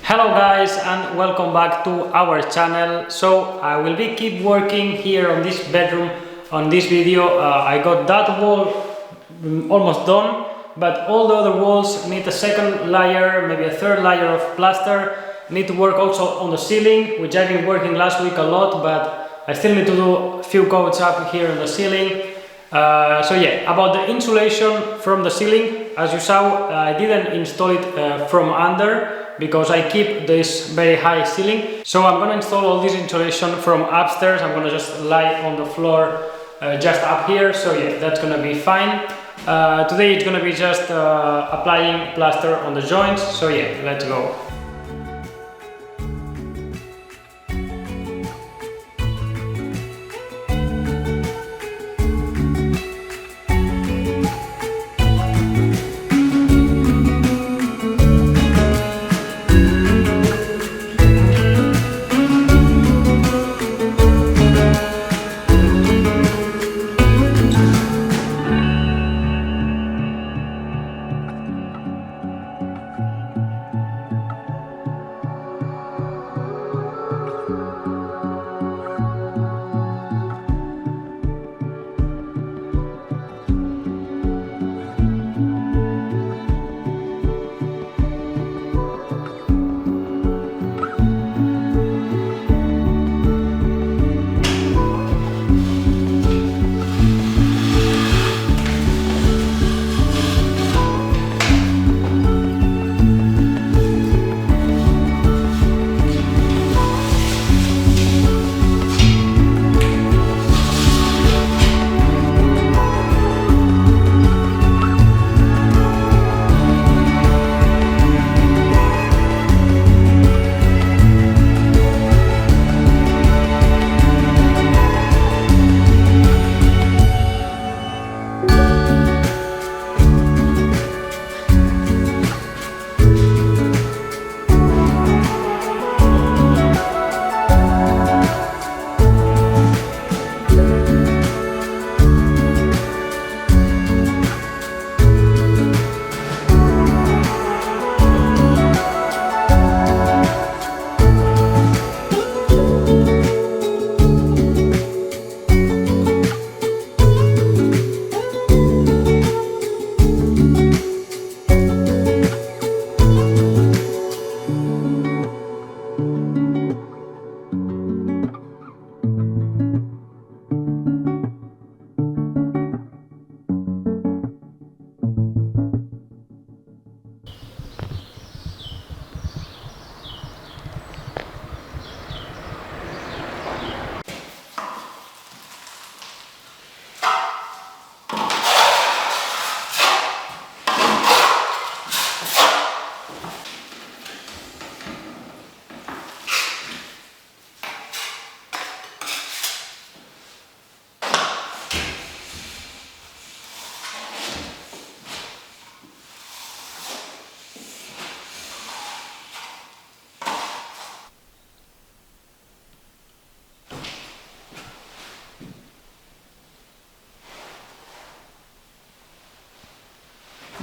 Hello guys and welcome back to our channel. So I will keep working here on this bedroom on this video. I got that wall almost done, but all the other walls need a second layer, maybe a third layer of plaster. Need to work also on the ceiling, which I've been working last week a lot, but I still need to do a few coats up here on the ceiling. So yeah, about the insulation from the ceiling, as you saw, I didn't install it from under because I keep this very high ceiling. So I'm gonna install all this insulation from upstairs. I'm gonna just lie on the floor just up here. So yeah, that's gonna be fine. Today it's gonna be just applying plaster on the joints. So yeah, let's go.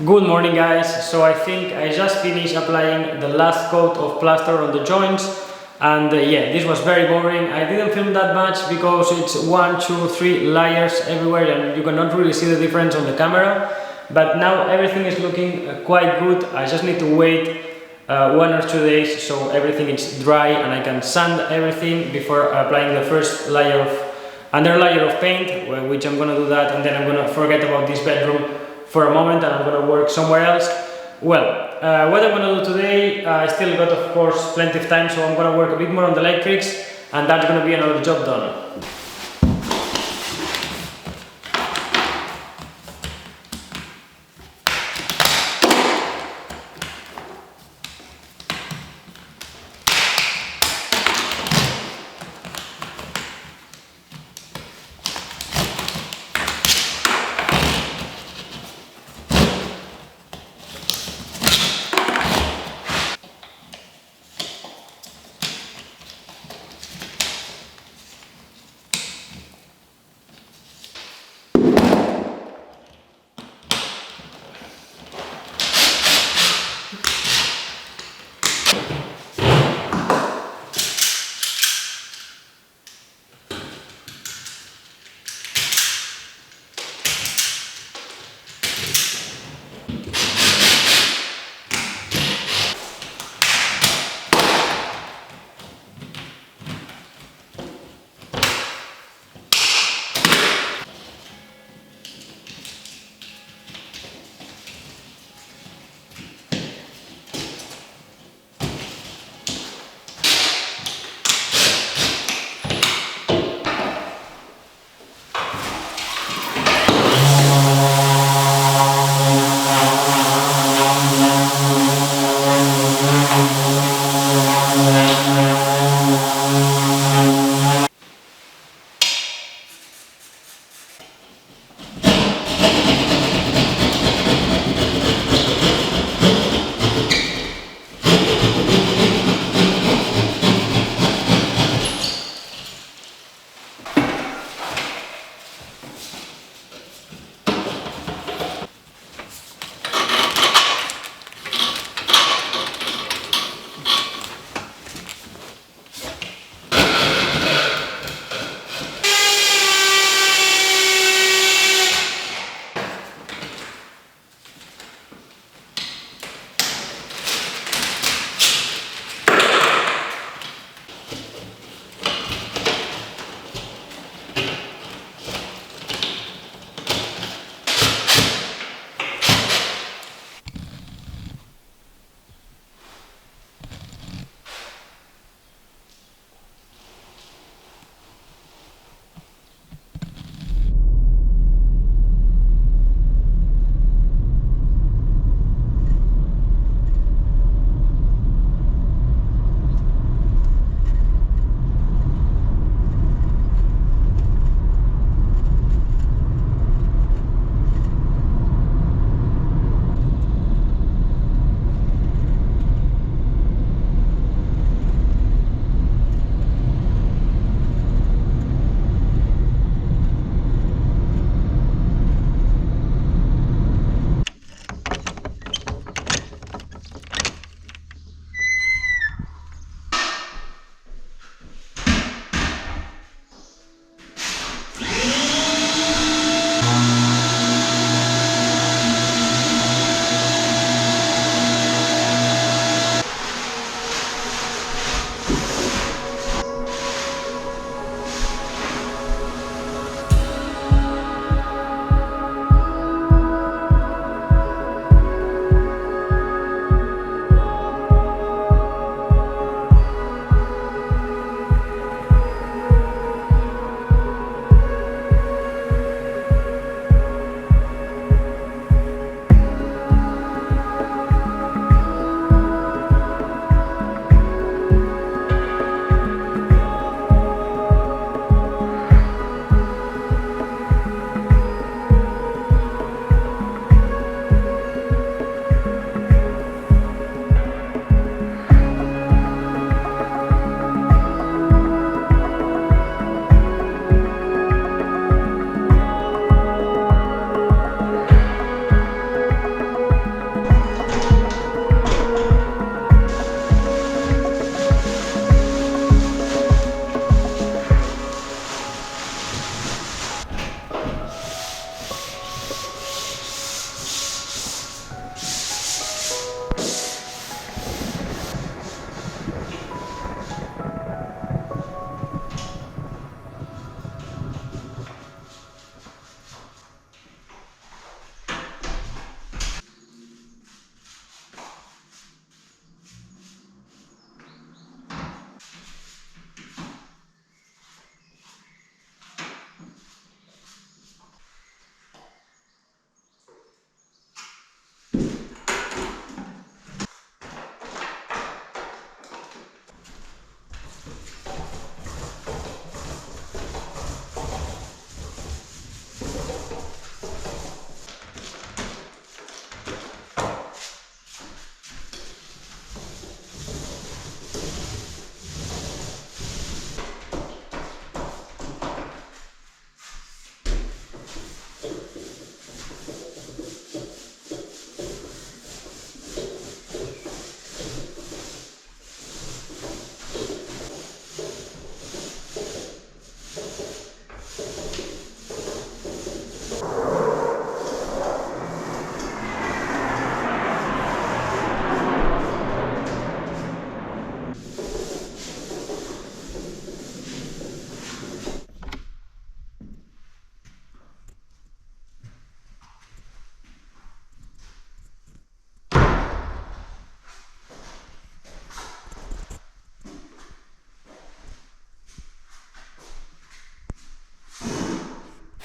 Good morning guys, so I think I just finished applying the last coat of plaster on the joints, and yeah, this was very boring. I didn't film that much because it's 1, 2, 3 layers everywhere and you cannot really see the difference on the camera, but now everything is looking quite good. I just need to wait 1 or 2 days so everything is dry and I can sand everything before applying the first layer of under layer of paint, which I'm gonna do that, and then I'm gonna forget about this bedroom for a moment and I'm gonna work somewhere else. Well, what I'm gonna do today, I still got of course plenty of time, so I'm gonna work a bit more on the electrics and that's gonna be another job done.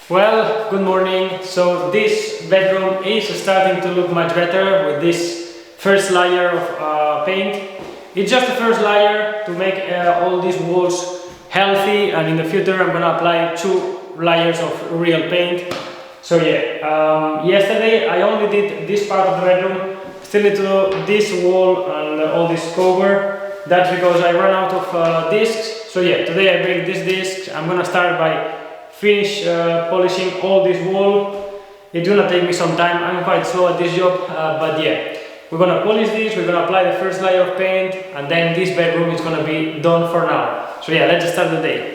Well, good morning. So this bedroom is starting to look much better with this first layer of paint. It's just the first layer to make all these walls healthy, and in the future I'm gonna apply 2 layers of real paint. So yeah, yesterday I only did this part of the bedroom. Still need to do this wall and all this cover. That's because I ran out of discs. So yeah, today I bring these discs. I'm gonna start by finish polishing all this wall. It's gonna take me some time. I'm quite slow at this job, but yeah, we're gonna polish this. We're gonna apply the first layer of paint, and then this bedroom is gonna be done for now. So yeah, let's start the day.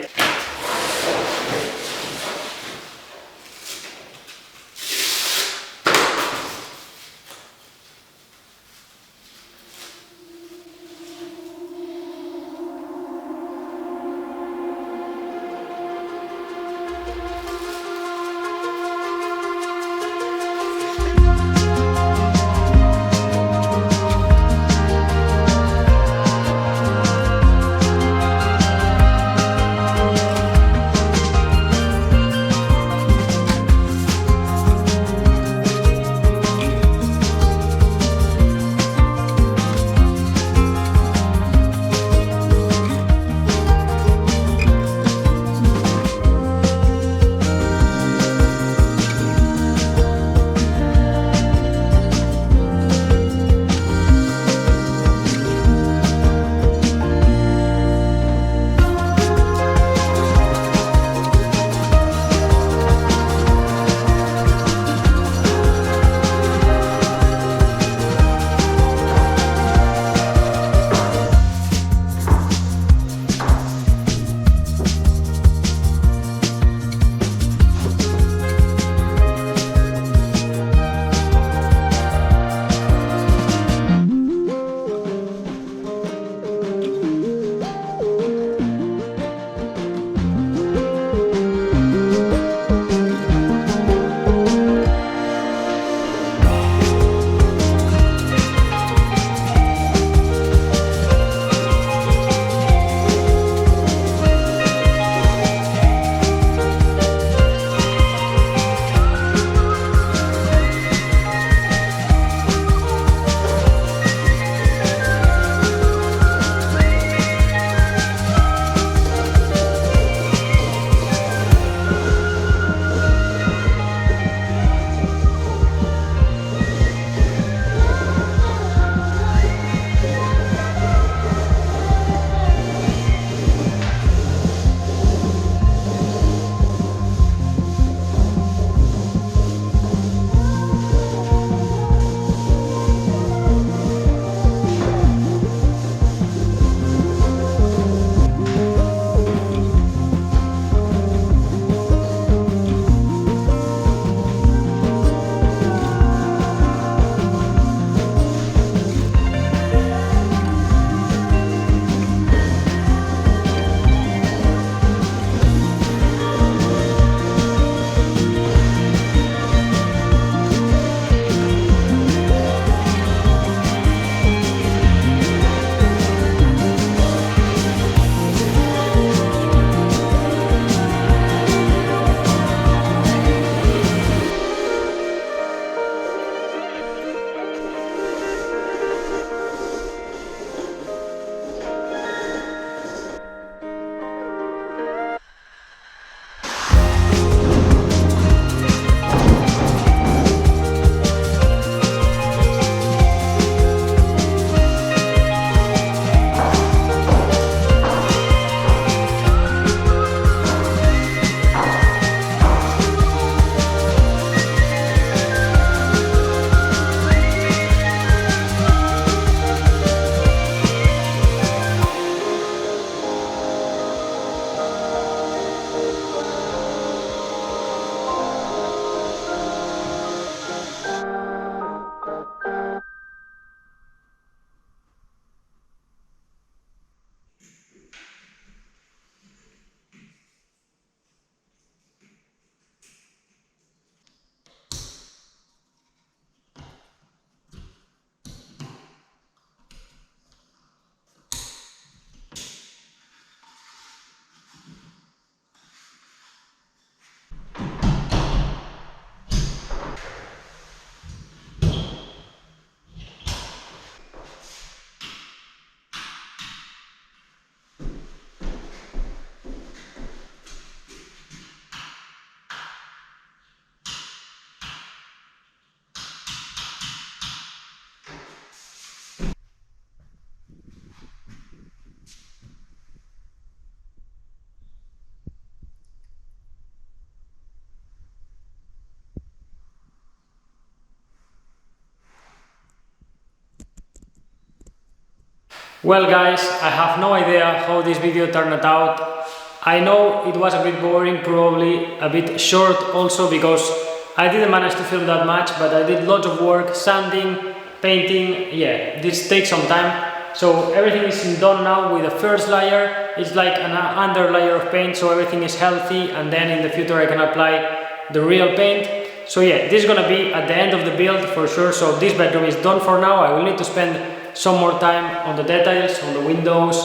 Well guys, I have no idea how this video turned out. I know it was a bit boring, probably a bit short also, because I didn't manage to film that much, but I did lots of work, sanding, painting. Yeah, this takes some time. So everything is done now with the first layer. It's like an under layer of paint, so everything is healthy, and then in the future I can apply the real paint. So yeah, this is gonna be at the end of the build for sure. So this bedroom is done for now. I will need to spend some more time on the details, on the windows,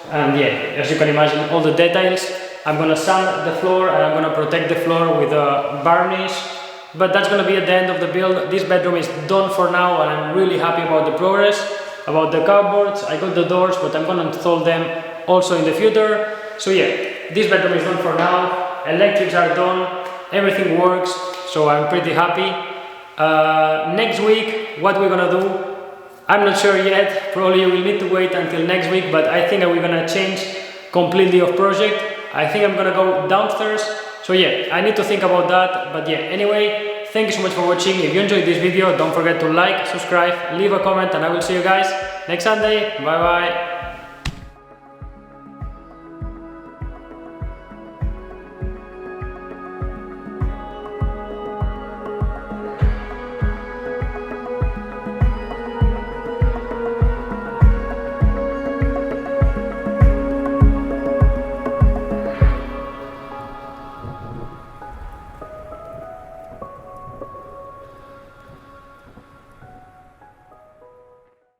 and yeah, as you can imagine, all the details. I'm gonna sand the floor and I'm gonna protect the floor with a varnish, but that's gonna be at the end of the build. This bedroom is done for now, and I'm really happy about the progress. About the cupboards, I got the doors, but I'm gonna install them also in the future. So yeah, this bedroom is done for now. Electrics are done, everything works, so I'm pretty happy. Next week, what we're gonna do, I'm not sure yet. Probably you will need to wait until next week, but I think we're gonna change completely of project. I think I'm gonna go downstairs. So yeah, I need to think about that. But yeah, anyway, thank you so much for watching. If you enjoyed this video, don't forget to like, subscribe, leave a comment, and I will see you guys next Sunday. Bye bye.